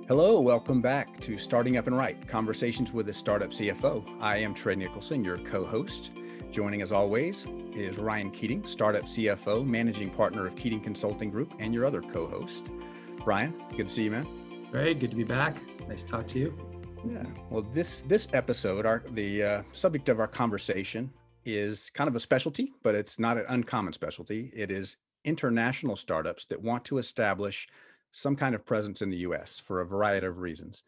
Hello, welcome back to Starting Up and Right, Conversations with a Startup CFO. I am Trey Nicholson, your co-host. Joining as always is Ryan Keating, Startup CFO, Managing Partner of Keating Consulting Group, and your other co-host. Ryan, good to see you, man. Great, good to be back. Nice to talk to you. Yeah, well, this episode, the subject of our conversation is kind of a specialty, but it's not an uncommon specialty. It is international startups that want to establish some kind of presence in the U.S. for a variety of reasons.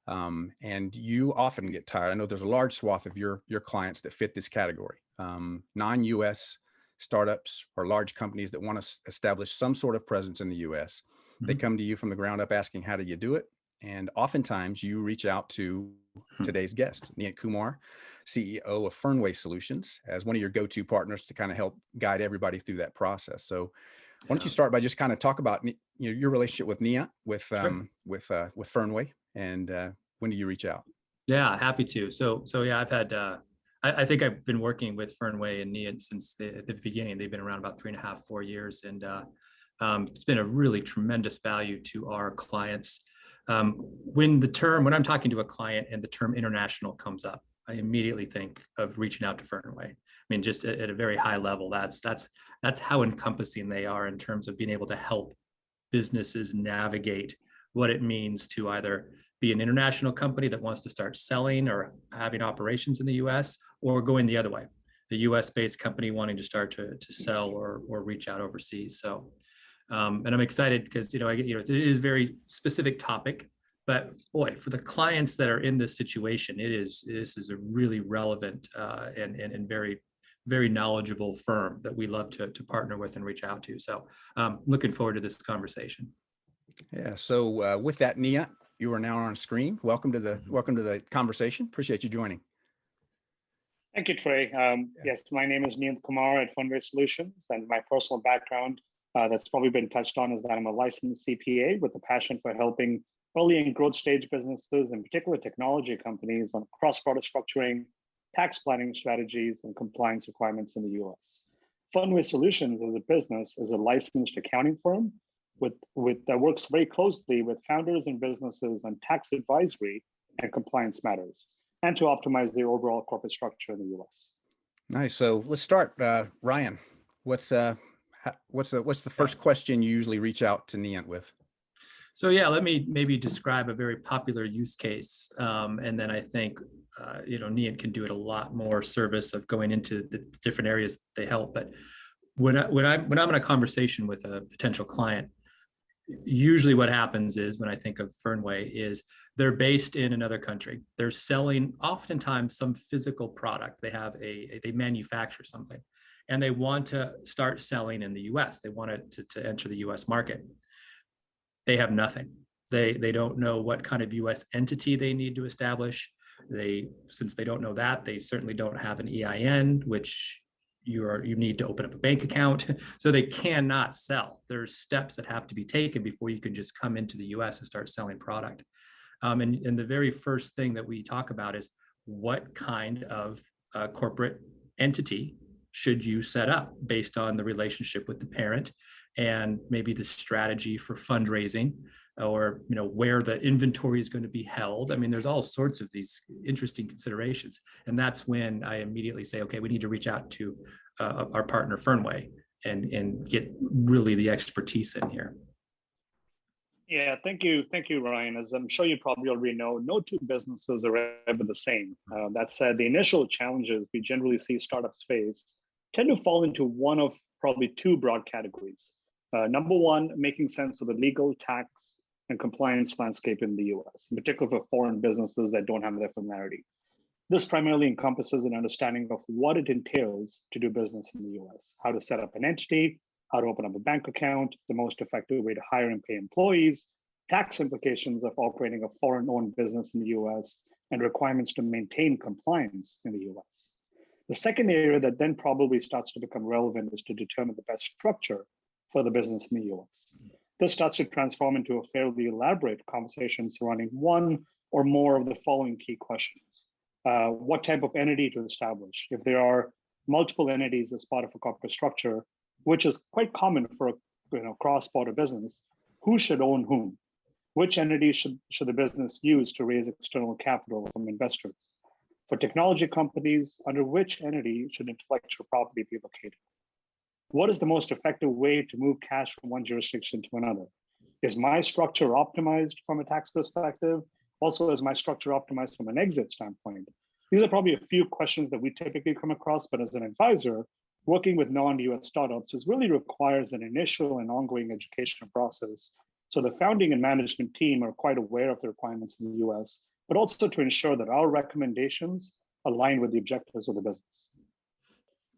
And you often get tired. I know there's a large swath of your clients that fit this category. Non-U.S. startups or large companies that want to establish some sort of presence in the U.S. They come to you from the ground up asking, how do you do it? And oftentimes you reach out to today's guest, Niyant Kumar, CEO of Fernway Solutions, as one of your go-to partners to kind of help guide everybody through that process. So why don't you start by just kind of talk about your relationship with Niyant, with Fernway, and when do you reach out? Yeah, happy to. So yeah, I've had I think I've been working with Fernway and Niyant since the beginning. They've been around about 3.5, 4 years, and it's been a really tremendous value to our clients. When I'm talking to a client and the term international comes up, I immediately think of reaching out to Fernway. I mean, just at a very high level, that's how encompassing they are in terms of being able to help businesses navigate what it means to either be an international company that wants to start selling or having operations in the US, or going the other way, the US based company wanting to start to sell or reach out overseas. So, and I'm excited because, it is a very specific topic, but boy, for the clients that are in this situation, this is a really relevant and very, very knowledgeable firm that we love to partner with and reach out to. So looking forward to this conversation. Yeah. So with that, Niyant, you are now on screen. Welcome to the conversation. Appreciate you joining. Thank you, Trey. Yes, my name is Niyant Kumar at Fernway Solutions, and my personal background that's probably been touched on is that I'm a licensed CPA with a passion for helping early and growth stage businesses, in particular technology companies, on cross-border structuring, tax planning strategies, and compliance requirements in the US. Fernway Solutions as a business is a licensed accounting firm that works very closely with founders and businesses on tax advisory and compliance matters, and to optimize the overall corporate structure in the US. Nice. So let's start. Ryan, what's the first question you usually reach out to Niyant with? So yeah, let me maybe describe a very popular use case, and then I think Niyant can do it a lot more service of going into the different areas they help. But when I'm in a conversation with a potential client, usually what happens is, when I think of Fernway, is they're based in another country. They're selling oftentimes some physical product. They manufacture something, and they want to start selling in the US. They want to enter the US market. They have nothing. They don't know what kind of US entity they need to establish. Since they don't know that, they certainly don't have an EIN, which you need to open up a bank account. So they cannot sell. There's steps that have to be taken before you can just come into the US and start selling product. And the very first thing that we talk about is, what kind of corporate entity should you set up based on the relationship with the parent, and maybe the strategy for fundraising, or where the inventory is going to be held. I mean, there's all sorts of these interesting considerations, and that's when I immediately say, okay, we need to reach out to our partner Fernway and get really the expertise in here. Yeah, thank you, Ryan. As I'm sure you probably already know, no two businesses are ever the same. That said, the initial challenges we generally see startups face tend to fall into one of probably two broad categories. Number one, making sense of the legal, tax, and compliance landscape in the US, in particular for foreign businesses that don't have their familiarity. This primarily encompasses an understanding of what it entails to do business in the US, how to set up an entity, how to open up a bank account, the most effective way to hire and pay employees, tax implications of operating a foreign-owned business in the US, and requirements to maintain compliance in the US. The second area that then probably starts to become relevant is to determine the best structure for the business in the US. This starts to transform into a fairly elaborate conversation surrounding one or more of the following key questions. What type of entity to establish? If there are multiple entities as part of a corporate structure, which is quite common for a cross-border business, who should own whom? Which entity should the business use to raise external capital from investors? For technology companies, under which entity should intellectual property be located? What is the most effective way to move cash from one jurisdiction to another? Is my structure optimized from a tax perspective? Also, is my structure optimized from an exit standpoint? These are probably a few questions that we typically come across, but as an advisor, working with non-US startups really requires an initial and ongoing education process. So the founding and management team are quite aware of the requirements in the US, but also to ensure that our recommendations align with the objectives of the business.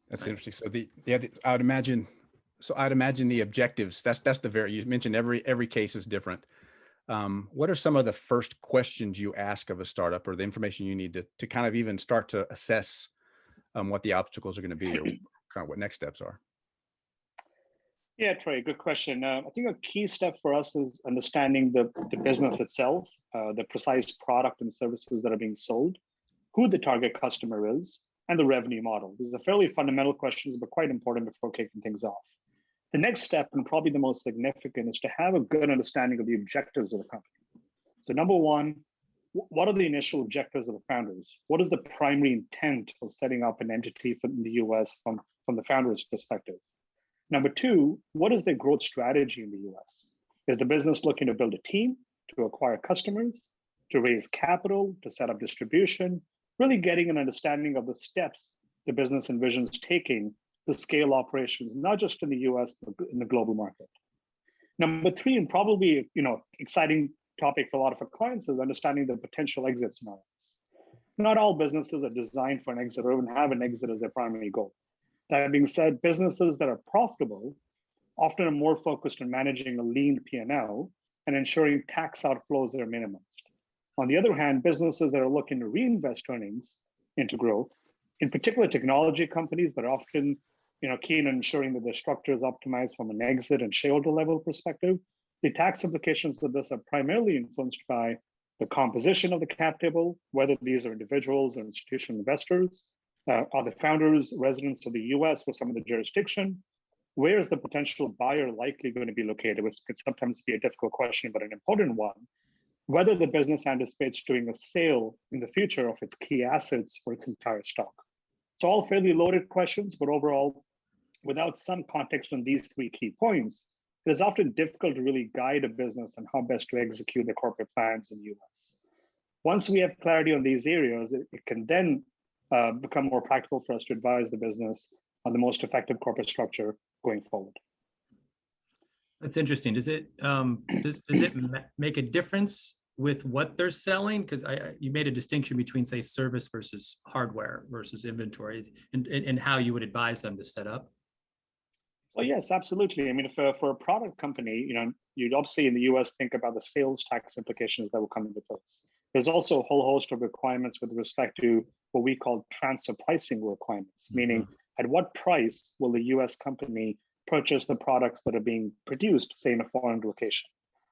That's interesting. So I'd imagine the objectives. That's you mentioned every case is different. What are some of the first questions you ask of a startup, or the information you need to kind of even start to assess what the obstacles are going to be, or kind of what next steps are? Yeah, Trey, good question. I think a key step for us is understanding the business itself, the precise product and services that are being sold, who the target customer is, and the revenue model. These are fairly fundamental questions, but quite important before kicking things off. The next step, and probably the most significant, is to have a good understanding of the objectives of the company. So number one, what are the initial objectives of the founders? What is the primary intent of setting up an entity in the US from the founders' perspective? Number two, what is their growth strategy in the US? Is the business looking to build a team, to acquire customers, to raise capital, to set up distribution? Really getting an understanding of the steps the business envisions taking to scale operations, not just in the US, but in the global market. Number three, and probably exciting topic for a lot of our clients, is understanding the potential exit scenarios. Not all businesses are designed for an exit or even have an exit as their primary goal. That being said, businesses that are profitable often are more focused on managing a lean P&L and ensuring tax outflows are minimized. On the other hand, businesses that are looking to reinvest earnings into growth, in particular technology companies that are often keen on ensuring that their structure is optimized from an exit and shareholder level perspective, the tax implications of this are primarily influenced by the composition of the cap table, whether these are individuals or institutional investors. Are the founders residents of the US for some of the jurisdiction? Where is the potential buyer likely going to be located, which could sometimes be a difficult question, but an important one. Whether the business anticipates doing a sale in the future of its key assets or its entire stock. So all fairly loaded questions, but overall, without some context on these three key points, it is often difficult to really guide a business on how best to execute their corporate plans in the US. Once we have clarity on these areas, it can then become more practical for us to advise the business on the most effective corporate structure going forward. That's interesting. Does it make a difference with what they're selling? Because you made a distinction between, say, service versus hardware versus inventory, and how you would advise them to set up. Well, yes, absolutely. I mean, for a product company, you'd obviously in the US think about the sales tax implications that will come into place. There's also a whole host of requirements with respect to what we call transfer pricing requirements, meaning at what price will the US company purchase the products that are being produced, say, in a foreign location?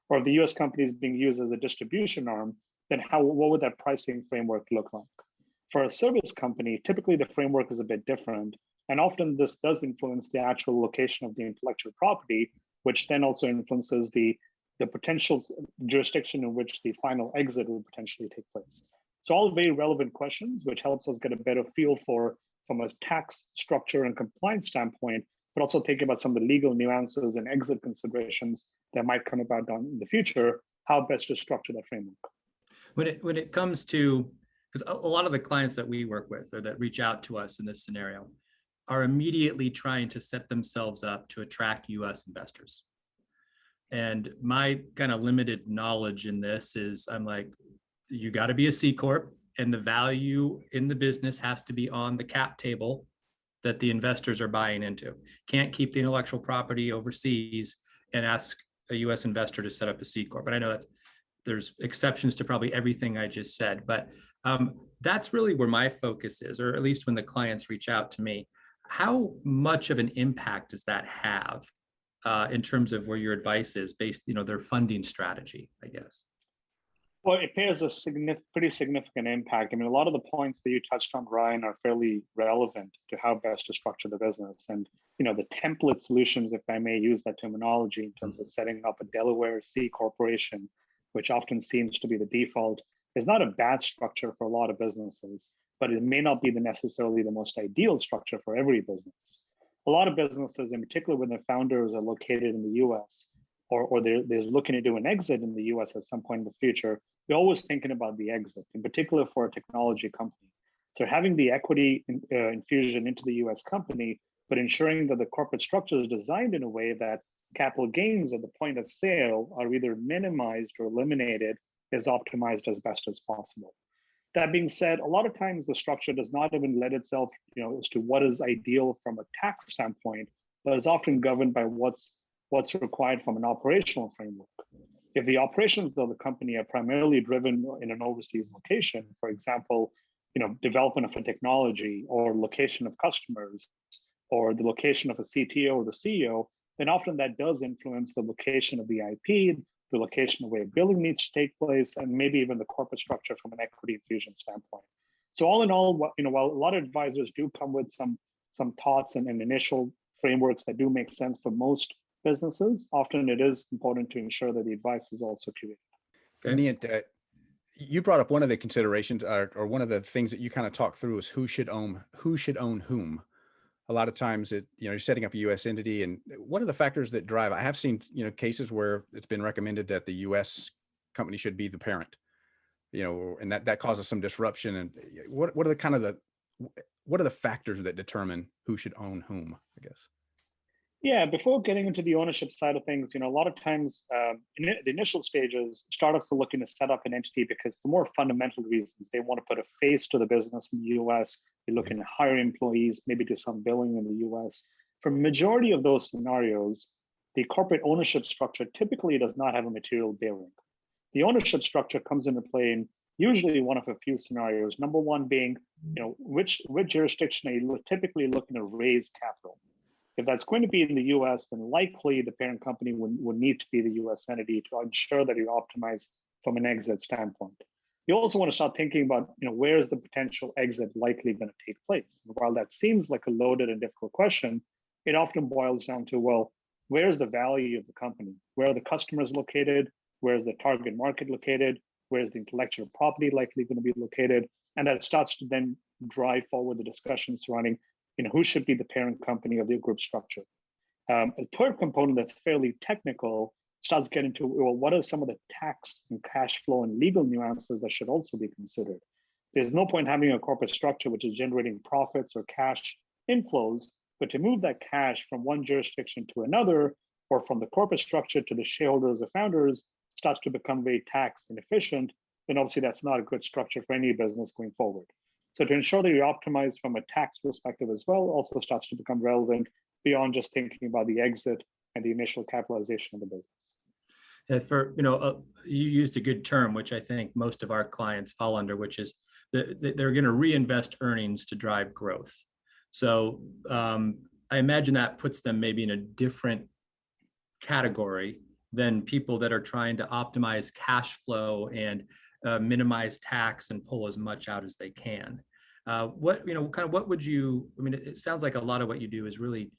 Or if the US company is being used as a distribution arm, then what would that pricing framework look like? For a service company, typically the framework is a bit different. And often this does influence the actual location of the intellectual property, which then also influences the potential jurisdiction in which the final exit will potentially take place. So all very relevant questions, which helps us get a better feel for, from a tax structure and compliance standpoint, but also think about some of the legal nuances and exit considerations that might come about down in the future, how best to structure that framework. When it comes to, because a lot of the clients that we work with or that reach out to us in this scenario are immediately trying to set themselves up to attract US investors. And my kind of limited knowledge in this is, I'm like, you got to be a C Corp, and the value in the business has to be on the cap table that the investors are buying into. Can't keep the intellectual property overseas and ask a US investor to set up a C Corp. But I know that there's exceptions to probably everything I just said, but that's really where my focus is, or at least when the clients reach out to me. How much of an impact does that have in terms of where your advice is based, their funding strategy, I guess? Well, it bears a pretty significant impact. I mean, a lot of the points that you touched on, Ryan, are fairly relevant to how best to structure the business. And, the template solutions, if I may use that terminology, in terms of setting up a Delaware C corporation which often seems to be the default, is not a bad structure for a lot of businesses, but it may not be necessarily the most ideal structure for every business. A lot of businesses, in particular when the founders are located in the US, or they're looking to do an exit in the US at some point in the future, they're always thinking about the exit, in particular for a technology company. So having the equity infusion into the US company, but ensuring that the corporate structure is designed in a way that capital gains at the point of sale are either minimized or eliminated is optimized as best as possible. That being said, a lot of times the structure does not even lend itself, as to what is ideal from a tax standpoint, but is often governed by what's required from an operational framework. If the operations of the company are primarily driven in an overseas location, for example, development of a technology or location of customers or the location of a CTO or the CEO, then often that does influence the location of the IP, the location of where billing needs to take place, and maybe even the corporate structure from an equity infusion standpoint. So all in all, while a lot of advisors do come with some thoughts and initial frameworks that do make sense for most businesses, often it is important to ensure that the advice is also curated. Okay. Niyant, you brought up one of the considerations, or one of the things that you kind of talked through, is who should own whom. A lot of times you're setting up a U.S. entity, and what are the factors that drive? I have seen, cases where it's been recommended that the U.S. company should be the parent, and that causes some disruption. And what are the factors that determine who should own whom, I guess? Yeah, before getting into the ownership side of things, a lot of times in the initial stages, startups are looking to set up an entity because for more fundamental reasons. They want to put a face to the business in the US. They're looking to hire employees, maybe do some billing in the US. For majority of those scenarios, the corporate ownership structure typically does not have a material bearing. The ownership structure comes into play in usually one of a few scenarios. Number one being, which jurisdiction are you typically looking to raise capital? If that's going to be in the US, then likely the parent company would need to be the US entity to ensure that you optimize from an exit standpoint. You also want to start thinking about, where is the potential exit likely going to take place? And while that seems like a loaded and difficult question, it often boils down to, well, where's the value of the company? Where are the customers located? Where's the target market located? Where's the intellectual property likely going to be located? And that starts to then drive forward the discussion surrounding who should be the parent company of the group structure. A third component that's fairly technical starts getting to, well, what are some of the tax and cash flow and legal nuances that should also be considered? There's no point having a corporate structure which is generating profits or cash inflows, but to move that cash from one jurisdiction to another, or from the corporate structure to the shareholders or founders, starts to become very tax inefficient, then obviously that's not a good structure for any business going forward. So to ensure that you optimize from a tax perspective as well also starts to become relevant beyond just thinking about the exit and the initial capitalization of the business. And you used a good term, which I think most of our clients fall under, which is they're going to reinvest earnings to drive growth. So I imagine that puts them maybe in a different category than people that are trying to optimize cash flow and minimize tax and pull as much out as they can. What would you, it sounds like a lot of what you do is really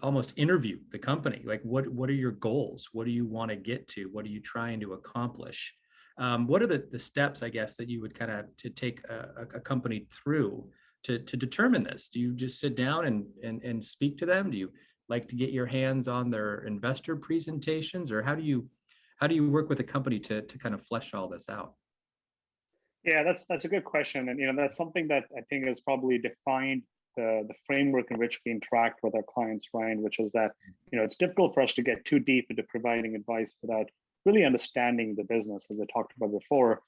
almost interview the company. Like what are your goals? What do you want to get to? What are you trying to accomplish? What are the steps, I guess, that you would to take a company through to determine this? Do you just sit down and speak to them? Do you like to get your hands on their investor presentations, or how do you work with a company to kind of flesh all this out? Yeah, that's a good question. And that's something that I think has probably defined the framework in which we interact with our clients, Ryan, which is that, it's difficult for us to get too deep into providing advice without really understanding the business, as I talked about before,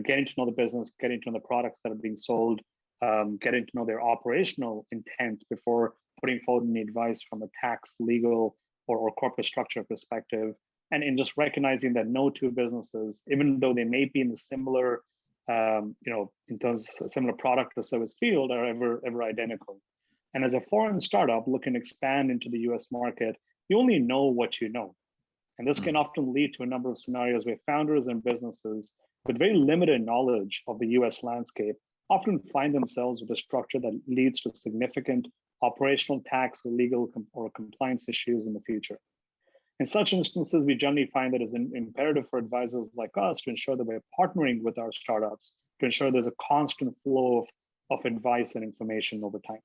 getting to know the business, getting to know the products that are being sold, getting to know their operational intent before putting forward any advice from a tax, legal, or corporate structure perspective. And in just recognizing that no two businesses, even though they may be in the similar, in terms of similar product or service field, are ever identical. And as a foreign startup looking to expand into the US market, you only know what you know. And this can often lead to a number of scenarios where founders and businesses with very limited knowledge of the US landscape often find themselves with a structure that leads to significant operational, tax, or legal or compliance issues in the future. In such instances, we generally find that it's imperative for advisors like us to ensure that we're partnering with our startups to ensure there's a constant flow of advice and information over time.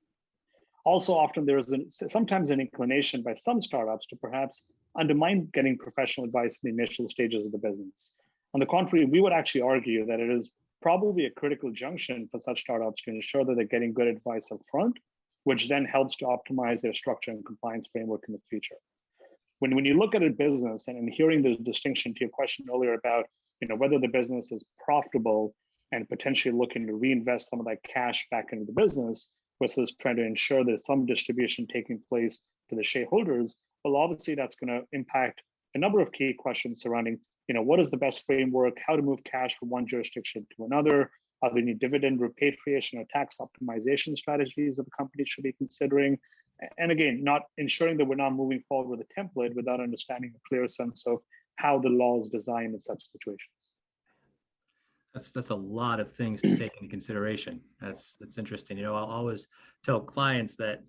Also, often there is sometimes an inclination by some startups to perhaps undermine getting professional advice in the initial stages of the business. On the contrary, we would actually argue that it is probably a critical junction for such startups to ensure that they're getting good advice up front, which then helps to optimize their structure and compliance framework in the future. When you look at a business and hearing the distinction to your question earlier about whether the business is profitable and potentially looking to reinvest some of that cash back into the business versus trying to ensure there's some distribution taking place to the shareholders, well, obviously that's going to impact a number of key questions surrounding what is the best framework, how to move cash from one jurisdiction to another, are there any dividend repatriation or tax optimization strategies that the company should be considering? And again, not ensuring that we're not moving forward with a template without understanding a clear sense of how the law is designed in such situations. That's a lot of things to take into consideration. That's interesting. I'll always tell clients that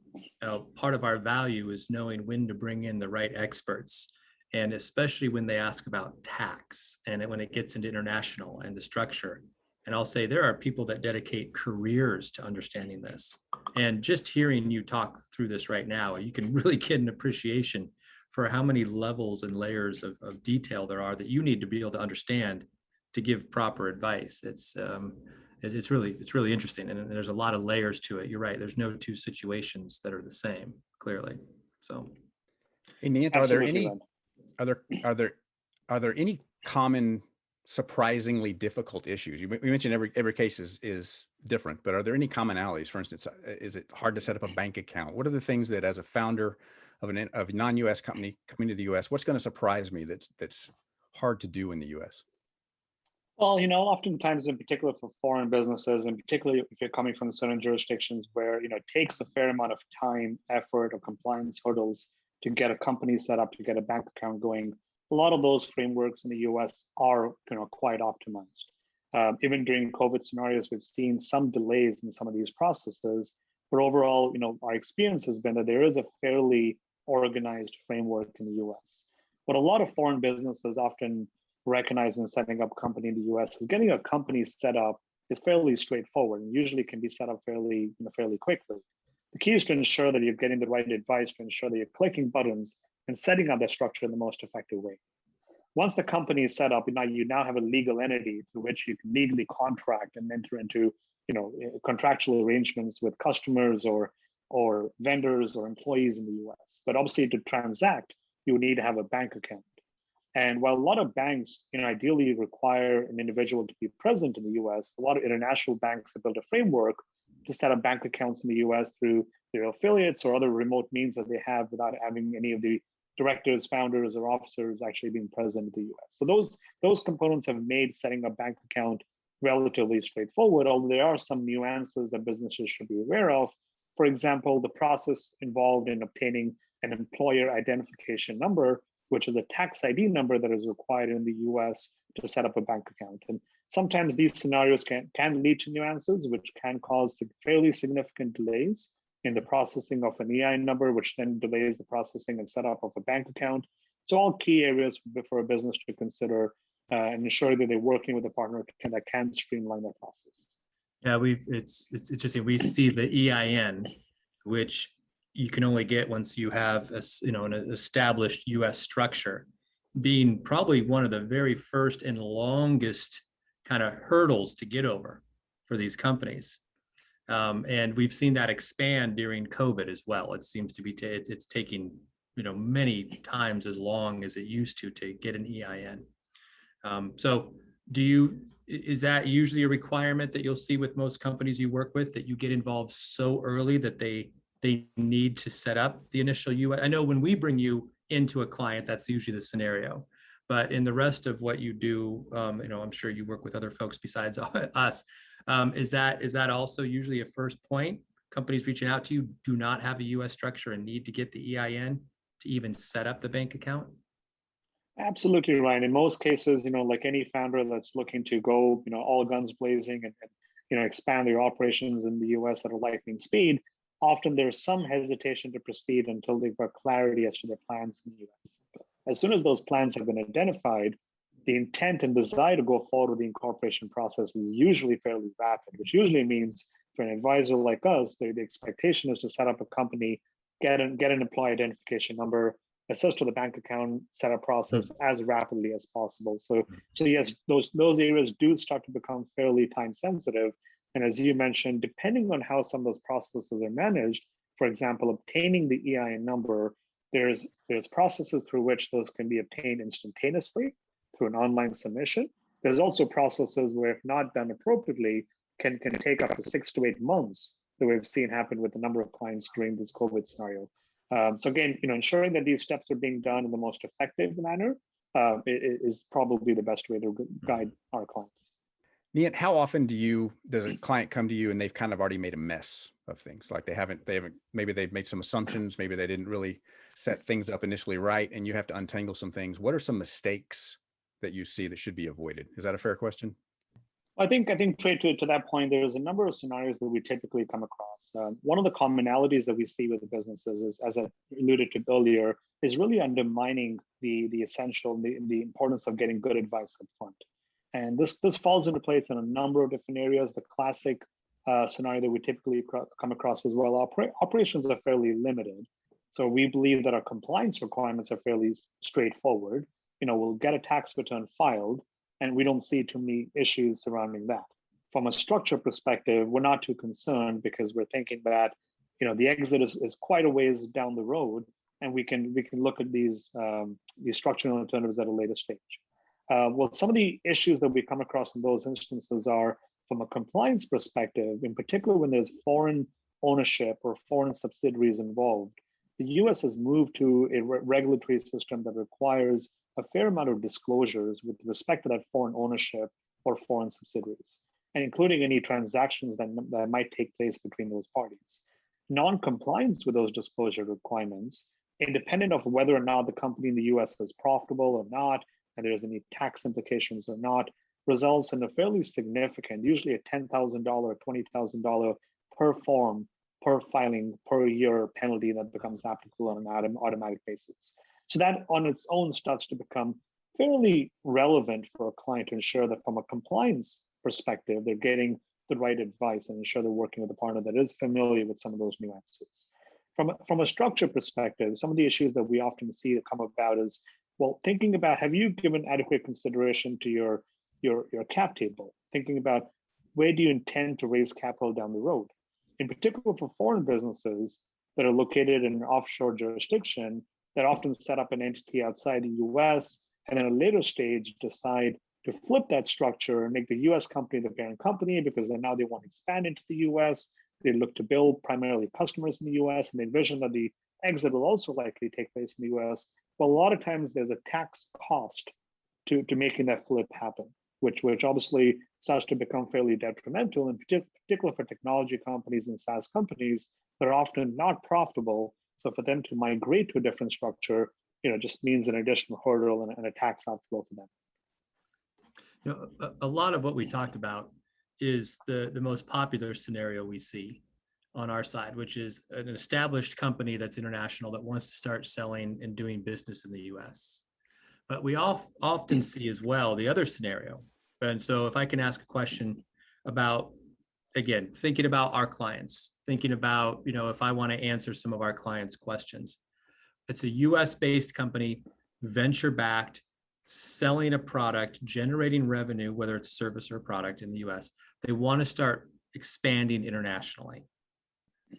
part of our value is knowing when to bring in the right experts, and especially when they ask about tax and when it gets into international and the structure. And I'll say there are people that dedicate careers to understanding this. And just hearing you talk through this right now, you can really get an appreciation for how many levels and layers of detail there are that you need to be able to understand to give proper advice. It's really interesting, and there's a lot of layers to it. You're right. There's no two situations that are the same, clearly. So, hey, Niyant, are there any common surprisingly difficult issues? You mentioned every case is different, but are there any commonalities? For instance, is it hard to set up a bank account? What are the things that, as a founder of a non-U.S. company coming to the U.S., what's going to surprise me that's hard to do in the U.S.? Well, oftentimes, in particular for foreign businesses, and particularly if you're coming from certain jurisdictions where it takes a fair amount of time, effort, or compliance hurdles to get a company set up, to get a bank account going, a lot of those frameworks in the US are quite optimized. Even during COVID scenarios, we've seen some delays in some of these processes, but overall, our experience has been that there is a fairly organized framework in the US. What a lot of foreign businesses often recognize when setting up a company in the US is getting a company set up is fairly straightforward and usually can be set up fairly quickly. The key is to ensure that you're getting the right advice, to ensure that you're clicking buttons and setting up the structure in the most effective way. Once the company is set up, you now have a legal entity through which you can legally contract and enter into contractual arrangements with customers or vendors or employees in the US. But obviously, to transact, you need to have a bank account. And while a lot of banks, ideally require an individual to be present in the US, a lot of international banks have built a framework to set up bank accounts in the US through their affiliates or other remote means that they have without having any of the directors, founders, or officers actually being present in the US. So those components have made setting a bank account relatively straightforward, although there are some nuances that businesses should be aware of. For example, the process involved in obtaining an employer identification number, which is a tax ID number that is required in the US to set up a bank account. And sometimes these scenarios can lead to nuances, which can cause fairly significant delays in the processing of an EIN number, which then delays the processing and setup of a bank account. So all key areas for a business to consider and ensure that they're working with a partner that can streamline that process. Yeah, it's interesting. We see the EIN, which you can only get once you have an established U.S. structure, being probably one of the very first and longest kind of hurdles to get over for these companies. And we've seen that expand during COVID as well. It seems to be it's taking many times as long as it used to get an EIN. So is that usually a requirement that you'll see with most companies you work with, that you get involved so early that they need to set up the initial US? I know when we bring you into a client, that's usually the scenario. But in the rest of what you do, I'm sure you work with other folks besides us. Is that also usually a first point? Companies reaching out to you do not have a U.S. structure and need to get the EIN to even set up the bank account? Absolutely, Ryan. In most cases, like any founder that's looking to go, all guns blazing and expand their operations in the U.S. at a lightning speed, often there's some hesitation to proceed until they've got clarity as to their plans in the U.S. As soon as those plans have been identified, the intent and desire to go forward with the incorporation process is usually fairly rapid, which usually means for an advisor like us, the expectation is to set up a company, get an employee identification number, assist to the bank account setup process as rapidly as possible. So yes, those areas do start to become fairly time sensitive. And as you mentioned, depending on how some of those processes are managed, for example, obtaining the EIN number, there's processes through which those can be obtained instantaneously through an online submission. There's also processes where, if not done appropriately, can take up to 6 to 8 months that we've seen happen with a number of clients during this COVID scenario. So again, ensuring that these steps are being done in the most effective manner is probably the best way to guide our clients. Niyant, how often does a client come to you and they've kind of already made a mess of things? Like maybe they've made some assumptions, maybe they didn't really set things up initially right, and you have to untangle some things. What are some mistakes that you see that should be avoided? Is that a fair question? I think Trey, to that point, there's a number of scenarios that we typically come across. One of the commonalities that we see with the businesses is, as I alluded to earlier, is really undermining the essential, the importance of getting good advice up front. And this falls into place in a number of different areas. The classic scenario that we typically come across as well, operations are fairly limited. So we believe that our compliance requirements are fairly straightforward. We'll get a tax return filed, and we don't see too many issues surrounding that. From a structure perspective, we're not too concerned because we're thinking that the exit is quite a ways down the road, and we can look at these structural alternatives at a later stage. Well, some of the issues that we come across in those instances are from a compliance perspective, in particular when there's foreign ownership or foreign subsidiaries involved. The US has moved to a regulatory system that requires a fair amount of disclosures with respect to that foreign ownership or foreign subsidiaries, and including any transactions that might take place between those parties. Non-compliance with those disclosure requirements, independent of whether or not the company in the US is profitable or not, and there's any tax implications or not, results in a fairly significant, usually a $10,000, $20,000 per form, per filing, per year penalty that becomes applicable on an automatic basis. So that on its own starts to become fairly relevant for a client to ensure that from a compliance perspective, they're getting the right advice and ensure they're working with a partner that is familiar with some of those nuances. From a structure perspective, some of the issues that we often see that come about is, well, thinking about, have you given adequate consideration to your cap table? Thinking about, where do you intend to raise capital down the road? In particular for foreign businesses that are located in an offshore jurisdiction that often set up an entity outside the US, and then at a later stage decide to flip that structure and make the US company the parent company because then now they want to expand into the US. They look to build primarily customers in the US, and they envision that the exit will also likely take place in the US. But a lot of times there's a tax cost to making that flip happen, which obviously starts to become fairly detrimental, in particular for technology companies and SaaS companies that are often not profitable. So for them to migrate to a different structure, just means an additional hurdle and a tax outflow for them. A lot of what we talked about is the most popular scenario we see on our side, which is an established company that's international that wants to start selling and doing business in the US. But we often see as well the other scenario. And so if I can ask a question about, again, thinking about our clients, thinking about, if I want to answer some of our clients' questions, it's a US-based company, venture-backed, selling a product, generating revenue, whether it's a service or a product in the US. They want to start expanding internationally.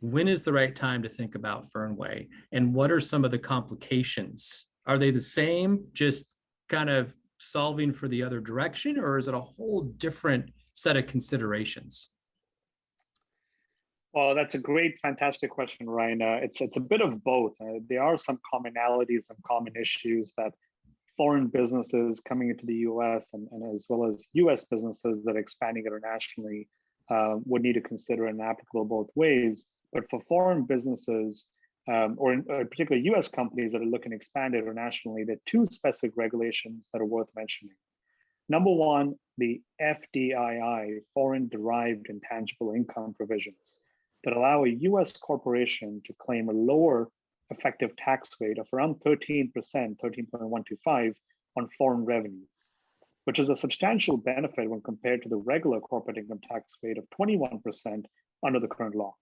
When is the right time to think about Fernway? And what are some of the complications? Are they the same, just kind of solving for the other direction, or is it a whole different set of considerations? Well, that's a great, fantastic question, Ryan. It's a bit of both. There are some commonalities and common issues that foreign businesses coming into the US and as well as US businesses that are expanding internationally would need to consider and applicable both ways. But for foreign businesses, or in particular US companies that are looking to expand internationally, there are two specific regulations that are worth mentioning. Number one, the FDII, Foreign Derived Intangible Income provisions, that allow a US corporation to claim a lower effective tax rate of around 13%, 13.125 on foreign revenues, which is a substantial benefit when compared to the regular corporate income tax rate of 21% under the current law.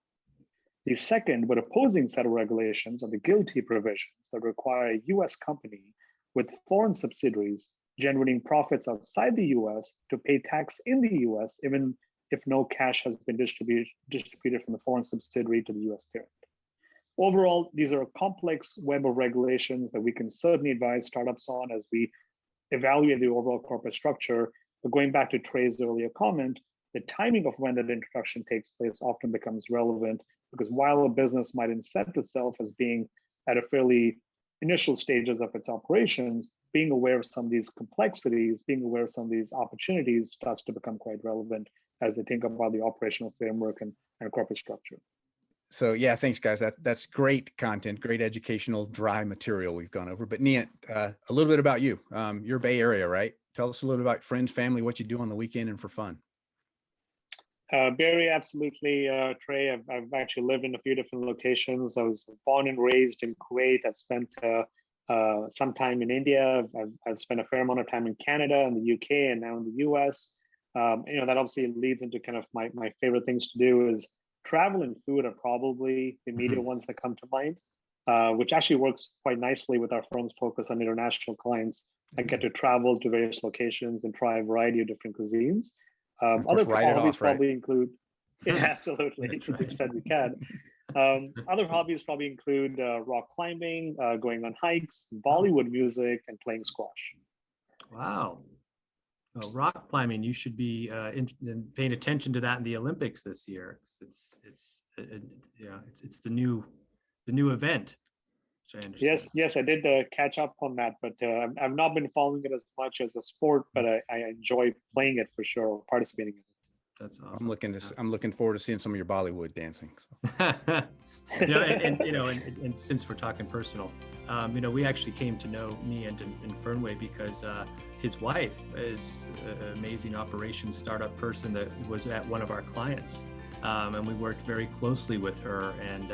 The second, but opposing set of regulations are the GILTI provisions that require a US company with foreign subsidiaries generating profits outside the US to pay tax in the US, even if no cash has been distributed from the foreign subsidiary to the US parent. Overall, these are a complex web of regulations that we can certainly advise startups on as we evaluate the overall corporate structure. But going back to Trey's earlier comment, the timing of when that introduction takes place often becomes relevant, because while a business might incept itself as being at a fairly initial stages of its operations, being aware of some of these complexities, being aware of some of these opportunities starts to become quite relevant as they think about the operational framework and corporate structure. So yeah, thanks guys. That's great content, great educational, dry material we've gone over. But Niyant, a little bit about you. You're Bay Area, right? Tell us a little bit about friends, family, what you do on the weekend and for fun. Barry, absolutely, Trey. I've actually lived in a few different locations. I was born and raised in Kuwait. I've spent some time in India. I've spent a fair amount of time in Canada and the UK and now in the US. That obviously leads into kind of my favorite things to do is travel and food are probably the immediate ones that come to mind, which actually works quite nicely with our firm's focus on international clients. I get to travel to various locations and try a variety of different cuisines. Other hobbies probably include, yeah, absolutely, to the extent we can. Other hobbies probably include rock climbing, going on hikes, Bollywood music, and playing squash. Wow. Well, rock climbing, you should be paying attention to that in the Olympics this year. It's the new event. Yes, I did catch up on that, but I've not been following it as much as a sport, but I enjoy playing it for sure, participating in it. That's awesome. I'm looking forward to seeing some of your Bollywood dancing. So. and since we're talking personal, we actually came to know Niyant in Fernway because his wife is an amazing operations startup person that was at one of our clients, and we worked very closely with her. And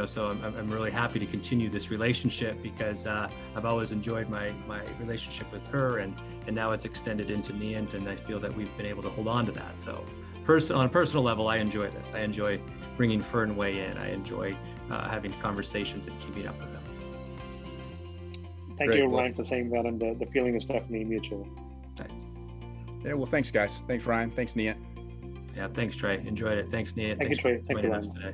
so I'm really happy to continue this relationship because I've always enjoyed my relationship with her, and now it's extended into Niyant, and I feel that we've been able to hold on to that. So on a personal level, I enjoy this. I enjoy bringing Fernway in. I enjoy having conversations and keeping up with them. Thank you, Ryan, for saying that, and the feeling is definitely mutual. Nice. Yeah, well, thanks, guys. Thanks, Ryan. Thanks, Niyant. Yeah, thanks, Trey. Enjoyed it. Thanks, Niyant. Thank you, Trey. Thanks for joining us today.